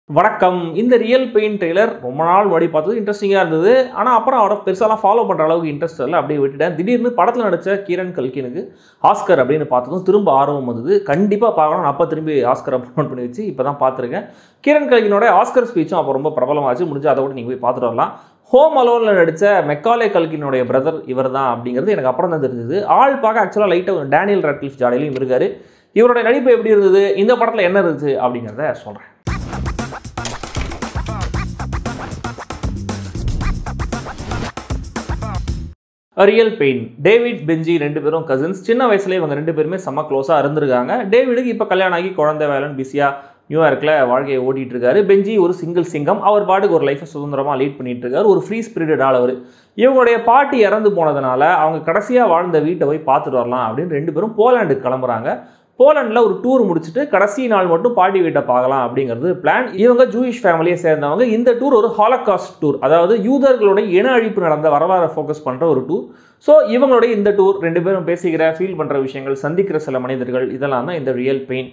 வணக்கம். இந்த real pain trailer ரொம்ப நாள் முன்னாடி பார்த்தது இன்ட்ரெஸ்டிங்காக இருந்தது. ஆனால் அப்புறம் அவரை பெருசாலாம் ஃபாலோ பண்ணுற அளவுக்கு இன்ட்ரெஸ்ட் இல்லை, அப்படியே விட்டுட்டேன். திடீர்னு படத்தில் நடித்த கீரன் கல்கினுக்கு ஆஸ்கர் அப்படின்னு பார்த்ததும் திரும்ப ஆர்வம் வந்தது. கண்டிப்பாக பார்க்கணும். அப்போ திரும்பி ஆஸ்கரை ப்ரமோட் பண்ணி வச்சு இப்போ தான் பார்த்துருக்கேன். கீரன் கல்கினோட ஆஸ்கர் ஸ்பீச்சும் அப்போ ரொம்ப பிரபலமாச்சு. முடிஞ்சு அதை கூட நீங்கள் போய் பார்த்துட்டு வரலாம். ஹோம் அலோனில் நடித்த மெக்காலே கல்கினுடைய பிரதர் இவர் தான் அப்படிங்கிறது எனக்கு அப்புறம் தான் தெரிஞ்சது. ஆள் பார்க்க ஆக்சுவலாக லைட்டாக டேனியல் ராட்க்ளிஃப் ஜாடையிலையும் இருக்கார். இவருடைய நடிப்பு எப்படி இருந்தது, இந்த படத்தில் என்ன இருந்துச்சு அப்படிங்கிறத சொல்கிறேன். Real pain. டேவிட் பெஞ்சி ரெண்டு பேரும் கசின்ஸ். சின்ன வயசுலேயே இவங்க ரெண்டு பேருமே செம்ம க்ளோஸாக இருந்திருக்காங்க. டேவிடுக்கு இப்போ கல்யாணம் ஆகி குழந்தை வேலைன்னு பிஸியாக நியூயார்க்கில் வாழ்க்கையை ஓட்டிகிட்டு இருக்காரு. பெஞ்சி ஒரு சிங்கிள் சிங்கம். அவர் பாட்டுக்கு ஒரு லைஃப்பை சுதந்திரமாக லீட் பண்ணிட்டு இருக்காரு. ஒரு ஃப்ரீ ஸ்பிரிட்டட் ஆள் அவர். இவங்களுடைய பாட்டி இறந்து போனதுனால அவங்க கடைசியாக வாழ்ந்த வீட்டை போய் பார்த்துட்டு வரலாம் அப்படின்னு ரெண்டு பேரும் போலாண்டுக்கு கிளம்புறாங்க. போலண்டில் ஒரு டூர் முடிச்சுட்டு கடைசி நாள் மட்டும் பாட்டி வீட்டை பார்க்கலாம் அப்படிங்கிறது பிளான். இவங்க ஜூயிஷ் ஃபேமிலியை சேர்ந்தவங்க. இந்த டூர் ஒரு ஹாலோகாஸ்ட் டூர், அதாவது யூதர்களுடைய இன அழிப்பு நடந்த வரலாறை ஃபோக்கஸ் பண்ணுற ஒரு டூர். ஸோ இவங்களுடைய இந்த டூர், ரெண்டு பேரும் பேசிக்கிற, ஃபீல் பண்ணுற விஷயங்கள், சந்திக்கிற சில மனிதர்கள், இதெல்லாம் தான் இந்த ரியல் பெயின்.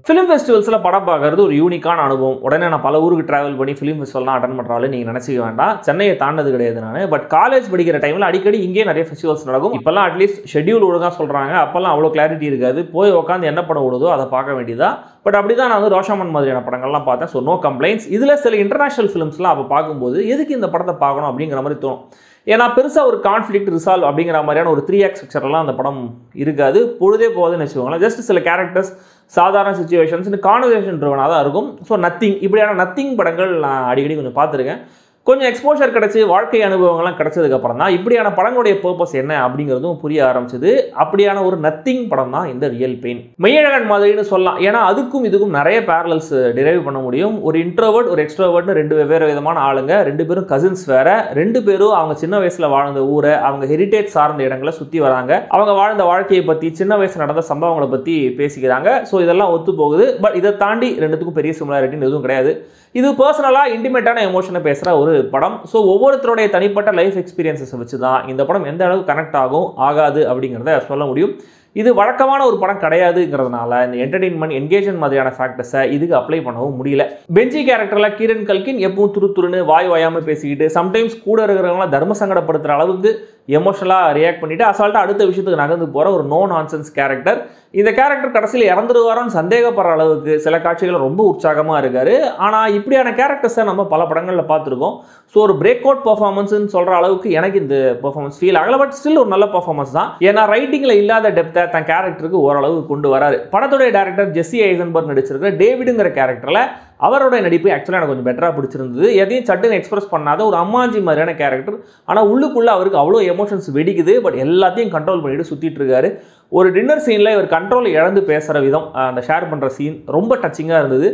ஃபிலிம் ஃபெஸ்டிவல்ஸில் படம் பார்க்குறது ஒரு யூனிக்கான அனுபவம். உடனே நான் பல ஊருக்கு ட்ராவல் பண்ணி ஃபிலிம் ஃபெஸ்டிவல்லாம் அட்டன் பண்ணுறாலும் நீங்கள் நினச்சிக்க வேண்டாம். சென்னையை தாண்டது கிடையாது நான். பட் காலேஜ் படிக்கிற டைமில் அடிக்கடி இங்கே நிறைய ஃபெஸ்டிவல்ஸ் நடக்கும். இப்போல்லாம் அட்லீஸ்ட் ஷெட்யூல் ஒழுங்காக சொல்கிறாங்க. அப்போல்லாம் அவ்வளோ கிளாரிட்டி இருக்காது. போய் உட்காந்து என்ன படம் விடுதோ அதை பார்க்க வேண்டியதா. பட் அப்படி தான் நான் வந்து ரோஷாமன் மாதிரியான படங்கள்லாம் பார்த்தேன். So no complaints. இதில் சில இன்டர்நேஷனல் ஃபிலிம்ஸ்லாம் அப்போ பார்க்கும்போது எதுக்கு இந்த படத்தை பார்க்கணும் அப்படிங்கிற மாதிரி தோணும். ஏன்னா பெருசாக ஒரு கான்ஃப்ளிக்ட் ரிசால்வ் அப்படிங்கிற மாதிரியான ஒரு 3 ஆக்ட் ஸ்ட்ரக்சர்லாம் அந்த படம் இருக்காது. பொழுதே போகுதுன்னு வச்சுக்கோங்களேன். ஜஸ்ட் சில கேரக்டர்ஸ், சாதாரண சுச்சுவேஷன்ஸ், கான்வர்சேஷன் ட்ரிவனாக தான் இருக்கும். ஸோ நத்திங், இப்படியான நத்திங் படங்கள் நான் அடிக்கடி கொஞ்சம் பார்த்துருக்கேன். கொஞ்சம் எக்ஸ்போஷர் கிடச்சி, வாழ்க்கை அனுபவங்கள்லாம் கிடச்சதுக்கப்புறம் தான் இப்படியான படங்களுடைய பர்பஸ் என்ன அப்படிங்கிறதும் புரிய ஆரம்பிச்சது. அப்படியான ஒரு நத்திங் படம் தான் இந்த ரியல் பெயின். மெய்யழகன் மாதிரின்னு சொல்லலாம். ஏன்னா அதுக்கும் இதுக்கும் நிறைய பேரலல்ஸ் டிரைவ் பண்ண முடியும். ஒரு இன்ட்ரோவர்ட், ஒரு எக்ஸ்ட்ரோவர்ட்னு ரெண்டு வெவ்வேறு விதமான ஆளுங்க. ரெண்டு பேரும் கசின்ஸ் வேற. ரெண்டு பேரும் அவங்க சின்ன வயசில் வாழ்ந்த ஊரை, அவங்க ஹெரிட்டேஜ் சார்ந்த இடங்களை சுற்றி வராங்க. அவங்க வாழ்ந்த வாழ்க்கையை பற்றி, சின்ன வயசில் நடந்த சம்பவங்களை பற்றி பேசிக்கிறாங்க. ஸோ இதெல்லாம் ஒத்து போகுது. பட் இதை தாண்டி ரெண்டுத்துக்கும் பெரிய சிமிலாரிட்டின்னு எதுவும் கிடையாது. இது பர்சனலாக இன்டிமேட்டான எமோஷனை பேசுகிற ஒரு படம். ஸோ ஒவ்வொருத்தருடைய தனிப்பட்ட லைஃப் எக்ஸ்பீரியன்ஸை வச்சு தான் இந்த படம் எந்த அளவுக்கு கனெக்ட் ஆகும், ஆகாது அப்படிங்கிறத சொல்ல முடியும். இது வழக்கமான ஒரு படம் கிடையாதுங்கிறதுனால இந்த என்டர்டெயின்மெண்ட், என்கேஜ்மெண்ட் மாதிரியான ஃபேக்டர்ஸை இதுக்கு அப்ளை பண்ணவும் முடியல. பெஞ்சி கேரக்டரில் கீரன் கல்கின் எப்பவும் துருன்னு வாய் வாயாமல் பேசிக்கிட்டு, சம்டைம்ஸ் கூட இருக்கிறவங்களாம் தர்ம சங்கடப்படுத்துகிற அளவுக்கு எமோஷனலாக ரியாக்ட் பண்ணிவிட்டு அசால்ட்டாக அடுத்த விஷயத்துக்கு நகர்ந்து போகிற ஒரு நோ நான்சென்ஸ் கேரக்டர். இந்த கேரக்டர் கடைசியில் இறந்துருவாரோன்னு சந்தேகப்படுற அளவுக்கு சில காட்சிகள் ரொம்ப உற்சாகமாக இருக்கார். ஆனால் இப்படியான கேரக்டர்ஸை நம்ம பல படங்களில் பார்த்துருக்கோம். ஸோ ஒரு பிரேக் அவுட் பர்ஃபார்மன்ஸ்னு சொல்கிற அளவுக்கு எனக்கு இந்த பர்ஃபார்மன்ஸ் ஃபீல் ஆகலை. பட் ஸ்டில் ஒரு நல்ல பர்ஃபார்மன்ஸ் தான். ஏன்னா ரைட்டிங்கில் இல்லாத டெப்த்தை தன் கேரக்டருக்கு ஓரளவு கொண்டு வராரு. படத்துடைய டைரக்டர் ஜெஸ்ஸி ஐசன்பர்க் நடிச்சிருக்கிற டேவிடுங்கிற கேரக்டரில் அவரோட நடிப்பு ஆக்சுவலாக எனக்கு கொஞ்சம் பெட்டராக பிடிச்சிருந்தது. எதையும் சட்டுன்னு எக்ஸ்பிரஸ் பண்ணாத ஒரு அம்மாஞ்சி மாதிரியான கேரக்டர். ஆனால் உள்ளுக்குள்ளே அவருக்கு அவ்வளோ எமோஷன்ஸ் வெடிக்குது. பட் எல்லாத்தையும் கண்ட்ரோல் பண்ணிட்டு சுற்றிட்டு இருக்காரு. ஒரு டின்னர் சீனில் இவர் கண்ட்ரோல் இழந்து பேசுகிற விதம், அந்த ஷேர் பண்ணுற சீன் ரொம்ப டச்சிங்காக இருந்தது.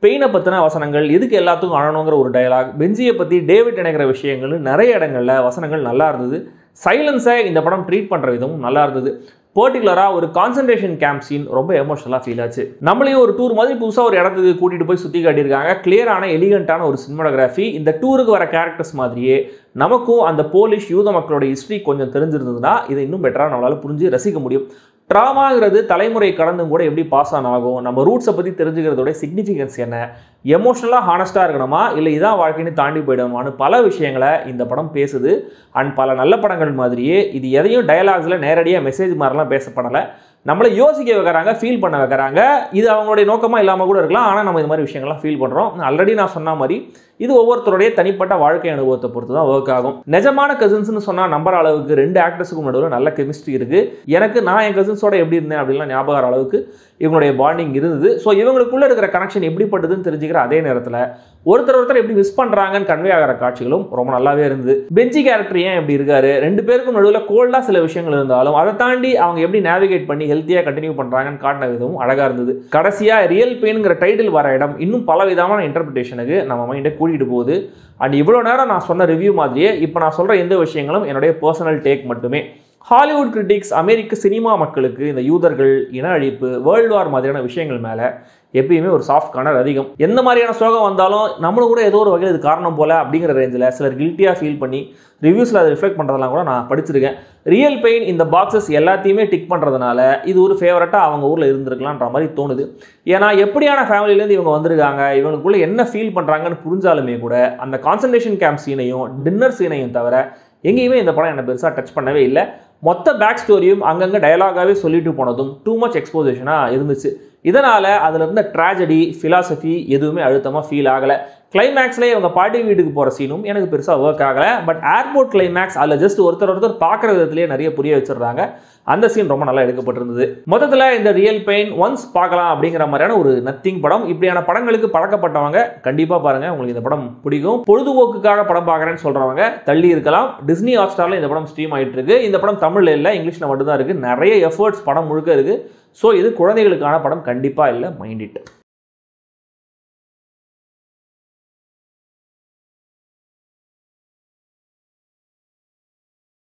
பெயினை பற்றின வசனங்கள், எதுக்கு எல்லாத்துக்கும் அழணுங்கிற ஒரு டயலாக், பெஞ்சியை பற்றி டேவிட் நினைக்கிற விஷயங்கள், நிறைய இடங்களில் வசனங்கள் நல்லா இருந்தது. சைலன்ஸை இந்த படம் ட்ரீட் பண்ணுற விதமும் நல்லா இருந்தது. பர்டிகுலராக ஒரு கான்சன்ட்ரேஷன் கேம்ப் சீன் ரொம்ப எமோஷனலாக ஃபீல் ஆச்சு. நம்மளையும் ஒரு டூர் மாதிரி புதுசாக ஒரு இடத்துக்கு கூட்டிகிட்டு போய் சுற்றி காட்டியிருக்காங்க. கிளியரான, எலிகண்டான ஒரு சினிமாட்டோகிராஃபி. இந்த டூருக்கு வர கேரக்டர்ஸ் மாதிரியே நமக்கும் அந்த போலிஷ் யூத மக்களோட ஹிஸ்ட்ரி கொஞ்சம் தெரிஞ்சிருந்ததுன்னா இதை இன்னும் பெட்டராக நம்மளால் புரிஞ்சு ரசிக்க முடியும். ட்ராமாங்கிறது தலைமுறை கடந்தும் கூட எப்படி பாஸ் ஆகும், நம்ம ரூட்ஸை பற்றி தெரிஞ்சுக்கிறதோட சிக்னிஃபிகன்ஸ் என்ன, எமோஷனலாக ஹானஸ்ட்டாக இருக்கணுமா இல்லை இதான் வாழ்க்கைன்னு தாண்டி போயிடுமான்னு பல விஷயங்களை இந்த படம் பேசுது. அண்ட் பல நல்ல படங்கள் மாதிரியே இது எதையும் டயலாக்ஸில் நேரடியாக மெசேஜ் மாதிரிலாம் பேசப்படலை. நம்மளை யோசிக்க வைக்கிறாங்க, ஃபீல் பண்ண வைக்கிறாங்க. இது அவங்களுடைய நோக்கமாக இல்லாமல் கூட இருக்கலாம். ஆனால் நம்ம இது மாதிரி விஷயங்கள்லாம் ஃபீல் பண்ணுறோம். ஆல்ரெடி நான் சொன்ன மாதிரி இது ஒவ்வொருத்தருடைய தனிப்பட்ட வாழ்க்கை அனுபவத்தை பொறுத்து தான் ஒர்க் ஆகும். நிஜமான கசின்ஸ்னு சொன்னால் நம்புற அளவுக்கு ரெண்டு ஆக்டர்ஸுக்கும் நடுவில் நல்ல கெமிஸ்ட்ரி இருக்குது. எனக்கு நான் என் கசின்ஸோட எப்படி இருந்தேன் அப்படின்லாம் ஞாபகம் அளவுக்கு இவங்களுடைய பாண்டிங் இருந்தது. ஸோ இவங்களுக்குள்ளே இருக்கிற கனெக்ஷன் எப்படிப்பட்டதுன்னு தெரிஞ்சுக்கிற அதே நேரத்தில் ஒருத்தர் எப்படி மிஸ் பண்ணுறாங்கன்னு கன்வே ஆகிற காட்சிகளும் ரொம்ப நல்லாவே இருந்தது. பெஞ்சி கேரக்டர் ஏன் எப்படி இருக்காரு, ரெண்டு பேருக்கும் நடுவில் கோல்டாக சில விஷயங்கள் இருந்தாலும் அதை தாண்டி அவங்க எப்படி நேவிகேட் பண்ணி ஹெல்த்தியாக கண்டினியூ பண்ணுறாங்கன்னு காட்டின விதமும் அழகாக இருந்தது. கடைசியாக ரியல் பெயின்ங்கிற டைட்டில் வர இடம் இன்னும் பல விதமான இன்டர்பிரிட்டேஷனுக்கு நம்ம மைண்டை கூட்டிகிட்டு போகுது. அண்ட் இவ்வளோ நேரம் நான் சொன்ன ரிவ்யூ மாதிரியே இப்போ நான் சொல்கிற எந்த விஷயங்களும் என்னுடைய பர்சனல் டேக் மட்டுமே. ஹாலிவுட் கிரிட்டிக்ஸ் அமெரிக்க சினிமா மக்களுக்கு இந்த யூதர்கள், இன அழிப்பு, வேர்ல்டு வார் மாதிரியான விஷயங்கள் மேலே எப்பயுமே ஒரு சாஃப்ட் கார்னர் அதிகம். எந்த மாதிரியான சோகம் வந்தாலும் நம்மளும் கூட ஏதோ ஒரு வகையில் இது காரணம் போல அப்படிங்கிற ரேஞ்சில் சிலர் கில்ட்டியாக ஃபீல் பண்ணி ரிவ்யூஸில் அதை ரிஃப்ளெக்ட் பண்ணுறதெல்லாம் கூட நான் படிச்சிருக்கேன். ரியல் பெயின் இந்த பாக்ஸஸ் எல்லாத்தையுமே டிக் பண்ணுறதுனால இது ஒரு ஃபேவரட்டாக அவங்க ஊரில் இருந்திருக்கலான்ற மாதிரி தோணுது. ஏன்னா எப்படியான ஃபேமிலியிலேருந்து இவங்க வந்திருக்காங்க, இவங்களுக்குள்ள என்ன ஃபீல் பண்ணுறாங்கன்னு புரிஞ்சாலுமே கூட அந்த கான்சன்ட்ரேஷன் கேம்ப் சீனையும் டின்னர் சீனையும் தவிர எங்கேயுமே இந்த படம் என்ன பெருசாக டச் பண்ணவே இல்லை. மொத்த பேக் ஸ்டோரியும் அங்கங்கே டயலாகாகவே சொல்லிட்டு போனதும் டூ மச் எக்ஸ்போசிஷனாக இருந்துச்சு. இதனால் அதில் இருந்த ட்ராஜடி, ஃபிலாசபி எதுவுமே அழுத்தமாக ஃபீல் ஆகலை. கிளைமேக்ஸ்லேயே இவங்க பாட்டி வீட்டுக்கு போகிற சீனும் எனக்கு பெருசாக ஒர்க் ஆகலை. பட் ஏர்போர்ட் கிளைமேக்ஸ் அதில் ஜஸ்ட் ஒருத்தர் பார்க்குற விதத்துலேயே நிறைய புரிய வச்சிடுறாங்க. அந்த சீன் ரொம்ப நல்லா எடுக்கப்பட்டிருந்தது. மொத்தத்தில் இந்த ரியல் பெயின் ஒன்ஸ் பார்க்கலாம் அப்படிங்கிற மாதிரியான ஒரு நத்திங் படம். இப்படியான படங்களுக்கு பழக்கப்பட்டவங்க கண்டிப்பாக பாருங்கள், உங்களுக்கு இந்த படம் பிடிக்கும். பொழுதுபோக்குக்காக படம் பார்க்குறேன்னு சொல்கிறவங்க தள்ளி இருக்கலாம். டிஸ்னி ஹாட்ஸ்டாரில் இந்த படம் ஸ்ட்ரீம் ஆகிட்டு இருக்கு. இந்த படம் தமிழில் இல்லை, இங்கிலீஷில் மட்டும்தான் இருக்குது. நிறைய எஃபர்ட்ஸ் படம் முழுக்க இருக்குது. ஸோ இது குழந்தைகளுக்கான படம் கண்டிப்பாக இல்லை, மைண்ட் இட்.